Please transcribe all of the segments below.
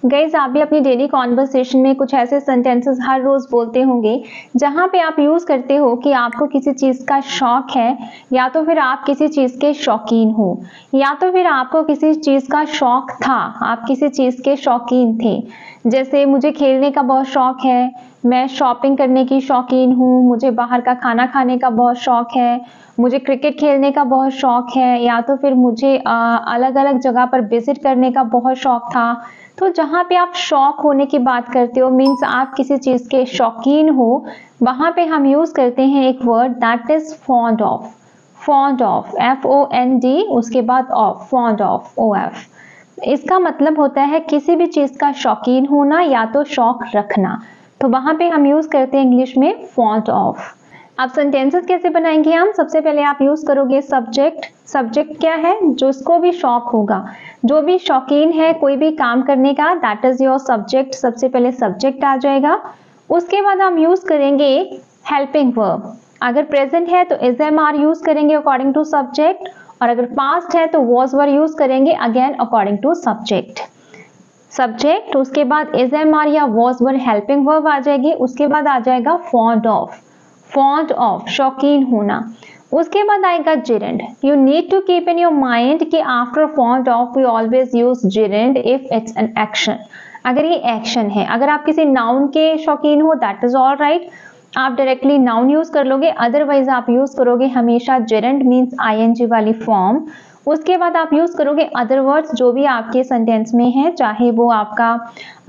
Guys आप भी अपनी डेली कॉन्वर्सेशन में कुछ ऐसे सेंटेंसेस हर रोज बोलते होंगे जहां पे आप यूज करते हो कि आपको किसी चीज का शौक है, या तो फिर आप किसी चीज के शौकीन हो, या तो फिर आपको किसी चीज का शौक था, आप किसी चीज के शौकीन थे। जैसे मुझे खेलने का बहुत शौक है, मैं शॉपिंग करने की शौकीन हूँ, मुझे बाहर का खाना खाने का बहुत शौक है, मुझे क्रिकेट खेलने का बहुत शौक है, या तो फिर मुझे अलग अलग जगह पर विजिट करने का बहुत शौक था। तो जहाँ पे आप शौक होने की बात करते हो मीन्स आप किसी चीज के शौकीन हो, वहां पे हम यूज करते हैं एक word that is fond of. Fond of, FOND, उसके बाद ऑफ, फॉन्ड ऑफ, OF। इसका मतलब होता है किसी भी चीज का शौकीन होना या तो शौक रखना। तो वहां पे हम यूज करते हैं इंग्लिश में फॉन्ड ऑफ। अब सेंटेंसेस कैसे बनाएंगे हम? सबसे पहले आप यूज करोगे सब्जेक्ट। सब्जेक्ट क्या है? जिसको भी शौक होगा, जो भी शौकीन है कोई भी काम करने का, दैट इज योर सब्जेक्ट। सबसे पहले सब्जेक्ट आ जाएगा। उसके बाद हम यूज करेंगे हेल्पिंग वर्ब। अगर प्रेजेंट है तो इज एम आर यूज करेंगे अकॉर्डिंग टू सब्जेक्ट, और अगर पास्ट है तो वॉज वर यूज करेंगे again according to subject. Subject, उसके बाद इज एम आर या वॉज वर हेल्पिंग वर्ब आ जाएगी। उसके बाद आ जाएगा फॉन्ड ऑफ। फॉन्ड ऑफ, शौकीन होना। उसके बाद आएगा gerund. You need to keep in your mind कि after fond of we always use gerund if it's an action. अगर ये एक्शन है, अगर आप किसी नाउन के शौकीन हो दैट इज ऑल राइट, आप डायरेक्टली नाउन यूज कर लोगे, अदरवाइज आप यूज करोगे हमेशा जिरेंड मीन्स ING वाली फॉर्म। उसके बाद आप यूज करोगे अदर वर्ड्स जो भी आपके सेंटेंस में है, चाहे वो आपका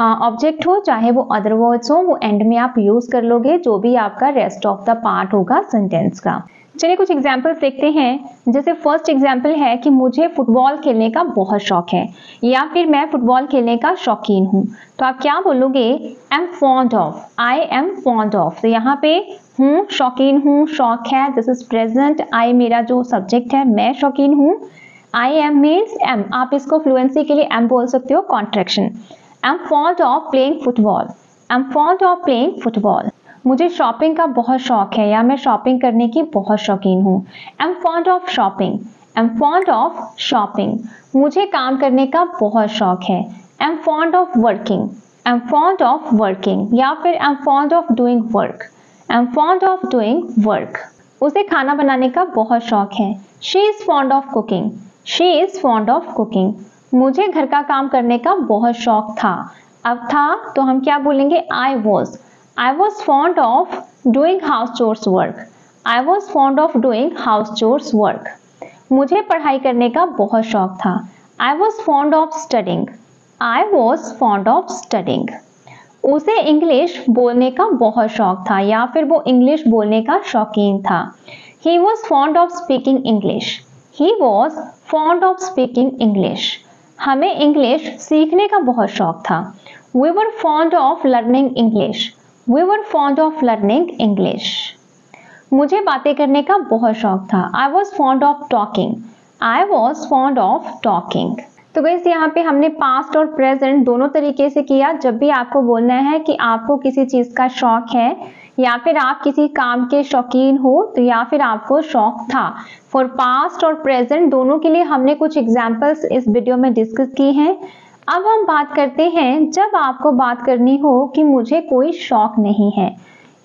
ऑब्जेक्ट हो चाहे वो अदर वर्ड्स हो, वो एंड में आप यूज कर लोगे जो भी आपका रेस्ट ऑफ द पार्ट होगा सेंटेंस का। चलिए कुछ एग्जाम्पल्स देखते हैं। जैसे फर्स्ट एग्जाम्पल है कि मुझे फुटबॉल खेलने का बहुत शौक है, या फिर मैं फुटबॉल खेलने का शौकीन हूँ। तो आप क्या बोलोगे? Am fond of, I am fond of. तो यहाँ पे हूँ, शौकीन हूँ, शौक है, दिस इज प्रेजेंट। आई मेरा जो सब्जेक्ट है, मैं शौकीन हूँ। आई एम मीन्स एम, आप इसको फ्लुएंसी के लिए एम बोल सकते हो, contraction. Am fond of playing football. Am fond of playing football. मुझे शॉपिंग का बहुत शौक है, या मैं शॉपिंग करने की बहुत शौकीन हूँ। Am fond of shopping. Am fond of shopping. मुझे काम करने का बहुत शौक है। Am fond of working. Am fond of working, या फिर am fond of doing work. Am fond of doing work. उसे खाना बनाने का बहुत शौक है। She is fond of cooking. She is fond of cooking. मुझे घर का काम करने का बहुत शौक था। अब था तो हम क्या बोलेंगे? आई was fond of doing house chores work. I was fond of doing house chores work. मुझे पढ़ाई करने का बहुत शौक था। I was fond of studying. I was fond of studying. उसे इंग्लिश बोलने का बहुत शौक था, या फिर वो इंग्लिश बोलने का शौकीन था। He was fond of speaking English. He was fond of speaking English. हमें इंग्लिश सीखने का बहुत शौक था। We were fond of learning English. We were fond of learning English. मुझे बातें करने का बहुत शौक था। I was fond of talking. I was fond of talking. तो गाइस यहाँ पे हमने पास्ट और प्रेजेंट दोनों तरीके से किया। जब भी आपको बोलना है कि आपको किसी चीज का शौक है, या फिर आप किसी काम के शौकीन हो, तो या फिर आपको शौक था। फॉर पास्ट और प्रेजेंट दोनों के लिए हमने कुछ एग्जाम्पल्स इस वीडियो में डिस्कस की हैं। अब हम बात करते हैं जब आपको बात करनी हो कि मुझे कोई शौक नहीं है,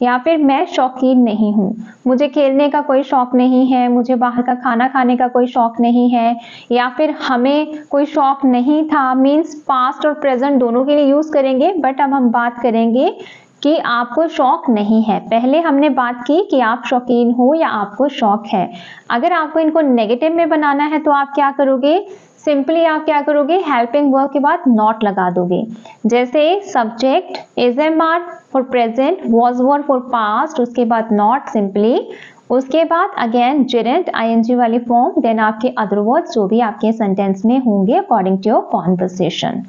या फिर मैं शौकीन नहीं हूँ, मुझे खेलने का कोई शौक नहीं है, मुझे बाहर का खाना खाने का कोई शौक नहीं है, या फिर हमें कोई शौक नहीं था। मीन्स पास्ट और प्रेजेंट दोनों के लिए यूज करेंगे, बट अब हम बात करेंगे कि आपको शौक नहीं है। पहले हमने बात की कि आप शौकीन हो या आपको शौक है। अगर आपको इनको नेगेटिव में बनाना है तो आप क्या करोगे? सिंपली आप क्या करोगे? हेल्पिंग वर्ब के बाद नॉट लगा दोगे। जैसे subject is am are for present, was were for past, उसके बाद नॉट सिंपली, उसके बाद अगेन जिरेंट ING वाली फॉर्म, देन आपके अदर वर्ड्स जो भी आपके सेंटेंस में होंगे अकॉर्डिंग टू योर कॉन्वर्सेशन।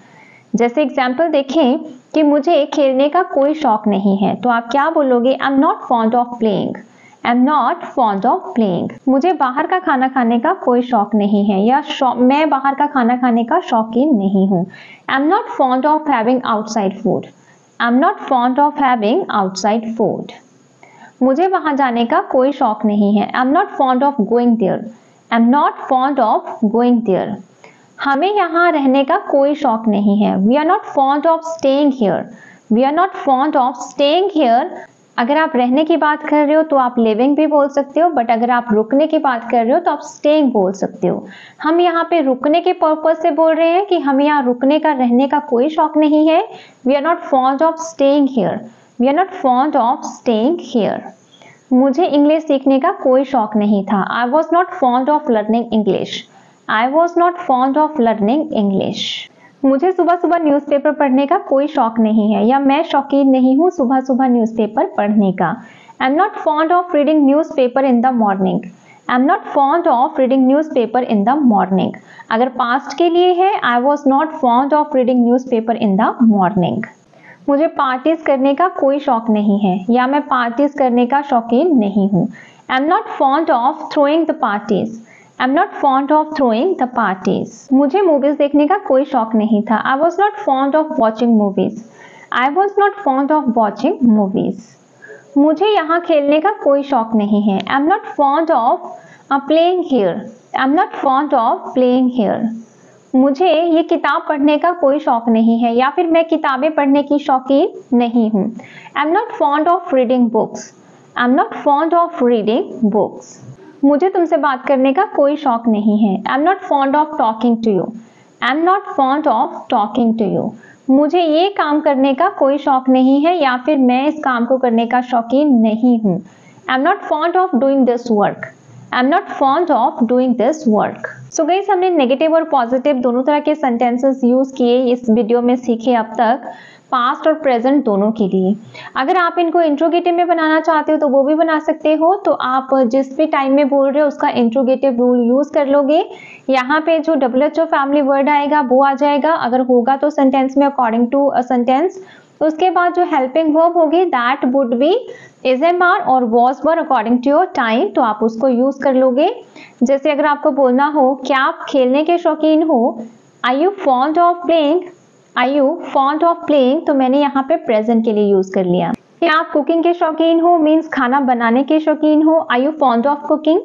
जैसे एग्जाम्पल देखें कि मुझे खेलने का कोई शौक नहीं है, तो आप क्या बोलोगे? आई am not fond of playing. I am not fond of playing. मुझे बाहर का खाना खाने का कोई शौक नहीं है, या मैं बाहर का खाना खाने का शौकीन नहीं हूँ। I am not fond of having outside food. I am not fond of having outside food. मुझे वहां जाने का कोई शौक नहीं है। I am not fond of going there. I am not fond of going there. हमें यहाँ रहने का कोई शौक नहीं है। We are not fond of staying here. We are not fond of staying here. अगर आप रहने की बात कर रहे हो तो आप लिविंग भी बोल सकते हो, बट अगर आप रुकने की बात कर रहे हो तो आप स्टेइंग बोल सकते हो। हम यहाँ पे रुकने के पर्पज से बोल रहे हैं कि हमें यहाँ रुकने का, रहने का कोई शौक नहीं है। We are not fond of staying here. We are not fond of staying here. मुझे इंग्लिश सीखने का कोई शौक नहीं था। I was not fond of learning English. I was not fond of learning English. मुझे सुबह सुबह न्यूज़पेपर पढ़ने का कोई शौक नहीं है, या मैं शौकीन नहीं हूँ सुबह सुबह न्यूज़पेपर पढ़ने का। आई am not fond of reading newspaper in the morning. I am not fond of reading newspaper in the morning. अगर पास्ट के लिए है, आई was not fond of reading newspaper in the morning. मुझे पार्टीज करने का कोई शौक नहीं है, या मैं पार्टीज करने का शौकीन नहीं हूँ। I am not fond of throwing the parties. I am not fond of throwing the parties. मुझे मूवीज देखने का कोई शौक नहीं था। I was not fond of watching movies. I was not fond of watching movies. मुझे यहाँ खेलने का कोई शौक नहीं है। I am not fond of playing here. I am not fond of playing here. मुझे ये किताब पढ़ने का कोई शौक नहीं है, या फिर मैं किताबें पढ़ने की शौकीन नहीं हूँ। I am not fond of reading books. I am not fond of reading books. मुझे तुमसे बात करने का कोई शौक नहीं है। I am not fond of talking to you. I am not fond of talking to you. मुझे ये काम करने का कोई शौक नहीं है, या फिर मैं इस काम को करने का शौकीन नहीं हूँ। I am not fond of doing this work. I am not fond of doing this work. So guys, हमने नेगेटिव और पॉजिटिव दोनों तरह के सेंटेंसेस यूज किए इस वीडियो में, सीखे अब तक, पास्ट और प्रेजेंट दोनों के लिए। अगर आप इनको इंट्रोगेटिव में बनाना चाहते हो तो वो भी बना सकते हो। तो आप जिस भी टाइम में बोल रहे हो उसका इंट्रोगेटिव रूल यूज कर लोगे। यहाँ पे जो WHO फैमिली वर्ड आएगा वो आ जाएगा, अगर होगा तो सेंटेंस में अकॉर्डिंग टू अ सेंटेंस। उसके बाद जो हेल्पिंग वर्ब होगी that would be is am are और was were according to your time, तो आप उसको यूज कर लोगे। जैसे अगर आपको बोलना हो क्या आप खेलने के शौकीन हो, are you fond of playing, are you fond of playing, तो मैंने यहाँ पे प्रेजेंट के लिए यूज कर लिया। क्या आप कुकिंग के शौकीन हो मीन्स खाना बनाने के शौकीन हो, are you fond of cooking,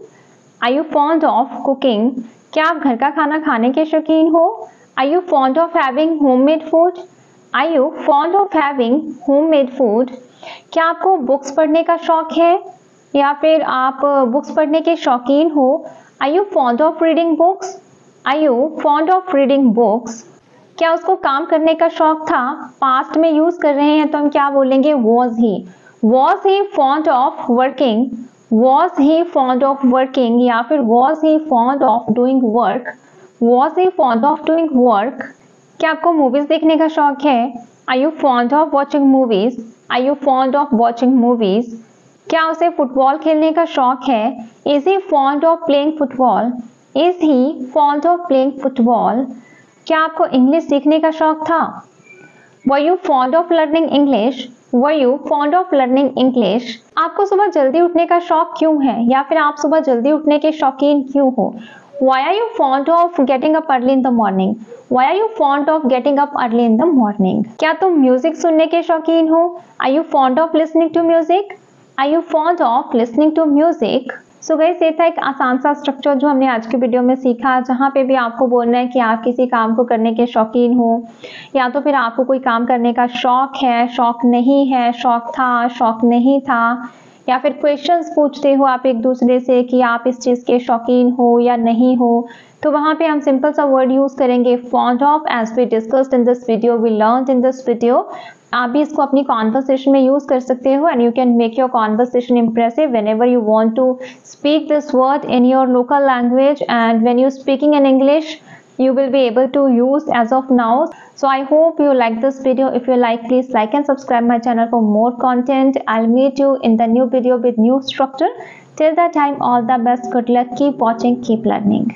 are you fond of cooking. क्या आप घर का खाना खाने के शौकीन हो, are you fond of having homemade food, are you fond of having homemade food. क्या आपको बुक्स पढ़ने का शौक है, या फिर आप बुक्स पढ़ने के शौकीन हो, are you fond of reading books, are you fond of reading books. क्या उसको काम करने का शौक था, पास्ट में यूज कर रहे हैं तो हम क्या बोलेंगे, was he fond of working, was he fond of working, या फिर was he fond of doing work, was he fond of doing work. क्या आपको मूवीज देखने का शौक है, are you fond of watching movies, are you fond of watching movies. क्या उसे फुटबॉल खेलने का शौक है, is he fond of playing football, is he fond of playing football. क्या आपको इंग्लिश सीखने का शौक था, were you fond of learning English, were you fond of learning English. आपको सुबह जल्दी उठने का शौक क्यों है, या फिर आप सुबह जल्दी उठने के शौकीन क्यों हो, why are you fond of getting up early in the morning, why are you fond of getting up early in the morning। क्या तुम म्यूजिक सुनने के शौकीन हो, are you fond of listening to music, are you fond of listening to music। So guys, ये था एक आसान सा स्ट्रक्चर जो हमने आज की वीडियो में सीखा, जहाँ पे भी आपको बोलना है कि आप किसी काम को करने के शौकीन हो, या तो फिर आपको कोई काम करने का शौक है, शौक नहीं है, शौक था, शौक नहीं था, या फिर क्वेश्चंस पूछते हो आप एक दूसरे से कि आप इस चीज़ के शौकीन हो या नहीं हो, तो वहाँ पे हम सिंपल सा वर्ड यूज़ करेंगे fond of, as we discussed in this video, we learned in this video. आप भी इसको अपनी कॉन्वर्सेशन में यूज कर सकते हो, and you can make your conversation impressive whenever you want to speak this word in your local language, and when you speaking in English you will be able to use as of now. So I hope you like this video. If you like, please like and subscribe my channel for more content. I'll meet you in the new video with new structure. Till that time, all the best, good luck, keep watching, keep learning.